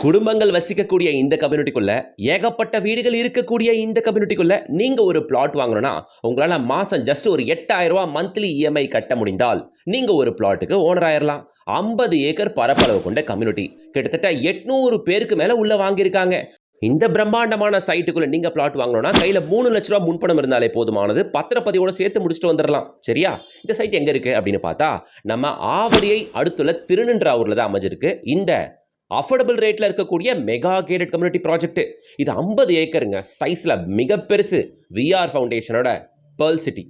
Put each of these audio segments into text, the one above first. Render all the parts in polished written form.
குடும்பங்கள் வசிக்கக்கூடிய இந்த கம்யூனிட்டிக்குள்ள ஏகப்பட்ட வீடுகள் இருக்கக்கூடிய இந்த கம்யூனிட்டிக்குள்ள நீங்க ஒரு பிளாட் வாங்கணும்னா உங்களால மாசம் ஜஸ்ட் ஒரு 8,000 ரூபாய் மந்த்லி இஎம்ஐ கட்ட முடிந்தால் நீங்க ஒரு பிளாட்டுக்கு ஓனர் ஆயிரலாம். 50 ஏக்கர் பரப்பளவு கொண்ட கம்யூனிட்டி, கிட்டத்தட்ட 800 பேருக்கு மேல உள்ள வாங்கியிருக்காங்க. இந்த பிரம்மாண்டமான சைட்டுக்குள்ள நீங்க பிளாட் வாங்கணும்னா கையில 3 லட்ச ரூபாய் முன்பணம் இருந்தாலே போதுமானது. பத்திரப்பதிவோட சேர்த்து முடிச்சுட்டு வந்துடலாம். சரியா? இந்த சைட் எங்க இருக்கு அப்படின்னு பார்த்தா நம்ம ஆவடியை அடுத்துள்ள திருநின்றாவூர்ல தான் அமைஞ்சிருக்கு. இந்த அஃபோர்டபுள் ரேட்ல இருக்கக்கூடிய மெகா கேட்டட் கம்யூனிட்டி ப்ராஜெக்ட். இது 50 ஏக்கருங்க, சைஸ்ல மிக பெருசு. விஆர் ஃபவுண்டேஷனோட பேர்ல் சிட்டி.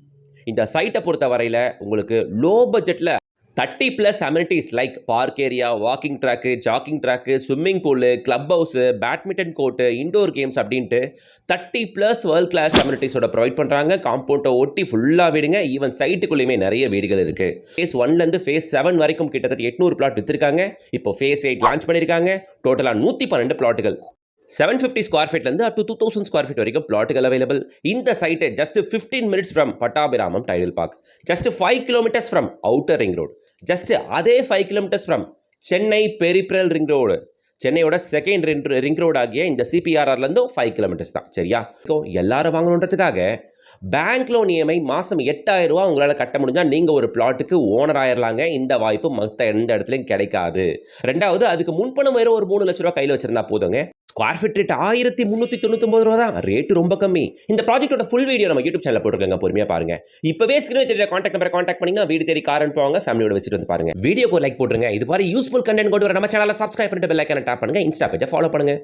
இந்த சைட்டை பொறுத்த வரையில உங்களுக்கு லோ பட்ஜெட்ல 30+ amenities like park area, walking track, jogging track, swimming pool, club house, badminton court, indoor games அப்படின்ட்டு 30+ வேர்ல்ட் கிளாஸ் அமெனிட்டிஸோட ப்ரொவைட் பண்ணுறாங்க. காம்பவுண்டை ஒட்டி ஃபுல்லாக வீடுங்க. ஈவன் சைட்டுக்குள்ளேயுமே நிறைய வீடுகள் இருக்குது. ஃபேஸ் 1லேருந்து ஃபேஸ் 7 வரைக்கும் கிட்டத்தட்ட 800 பிளாட் விற்றுருக்காங்க. இப்போ ஃபேஸ் 8 லான்ச் பண்ணியிருக்காங்க. டோட்டலாக 112 பிளாட்டுகள், 750 ஸ்கொயர் ஃபீட்லேருந்து அப் டு 2000 ஸ்கொயர் ஃபீட் வரைக்கும் பிளாட்டுகள் அவைலபிள். இந்த site just 15 minutes from Pattabiram Tidel park, just 5 kilometres from outer ring road, just அதே 5 kilometres from Chennai peripheral ring road, சென்னையோட செகண்ட் ரிங் ரோடு ஆகிய இந்த சிபிஆர்ஆர்லேருந்து 5 கிலோமீட்டர்ஸ் தான். சரியா? எல்லாரும் வாங்கணுன்றதுக்காக பேங்க் லோன் இஎம்ஐ மாதம் 8,000 ரூபா உங்களால் கட்ட முடிஞ்சால் நீங்கள் ஒரு பிளாட்டுக்கு ஓனர் ஆயிரலாங்க. இந்த வாய்ப்பு மற்ற எந்த இடத்துலையும் கிடைக்காது. ரெண்டாவது, அதுக்கு முன்பணம் வேறு ஒரு 3 லட்ச ரூபா கையில் வச்சிருந்தா போதுங்க. ஸ்கொயர் ஃபீட் ரேட் 1399 ரூபா தான். ரேட்டு ரொம்ப கம்மி. இந்த ப்ராஜெக்ட்டோட ஃபுல் வீடியோ நம்ம யூடியூப் சேனலில் போட்டுருக்காங்க, பொறுமையாக பாருங்க. இப்போவே ஸ்கிரீனில் தெரிய கான்டாக்ட் நம்பரை கான்டாக்ட் பண்ணிங்கன்னா வீடு தேடி கார் அனுப்புவாங்க. ஃபேமிலியோட வச்சுட்டு வந்து பாருங்க. வீடியோக்கு லைக் போட்டுருங்க. இது மாதிரி யூஸ்ஃபுல் கண்டென்ட் கொண்டு வர நம்ம சேனலை சப்ஸ்கிரைப் பண்ணிட்டு பெல் ஐக்கானை டாப் பண்ணுங்க. இன்ஸ்டா பேஜை ஃபாலோ பண்ணுங்க.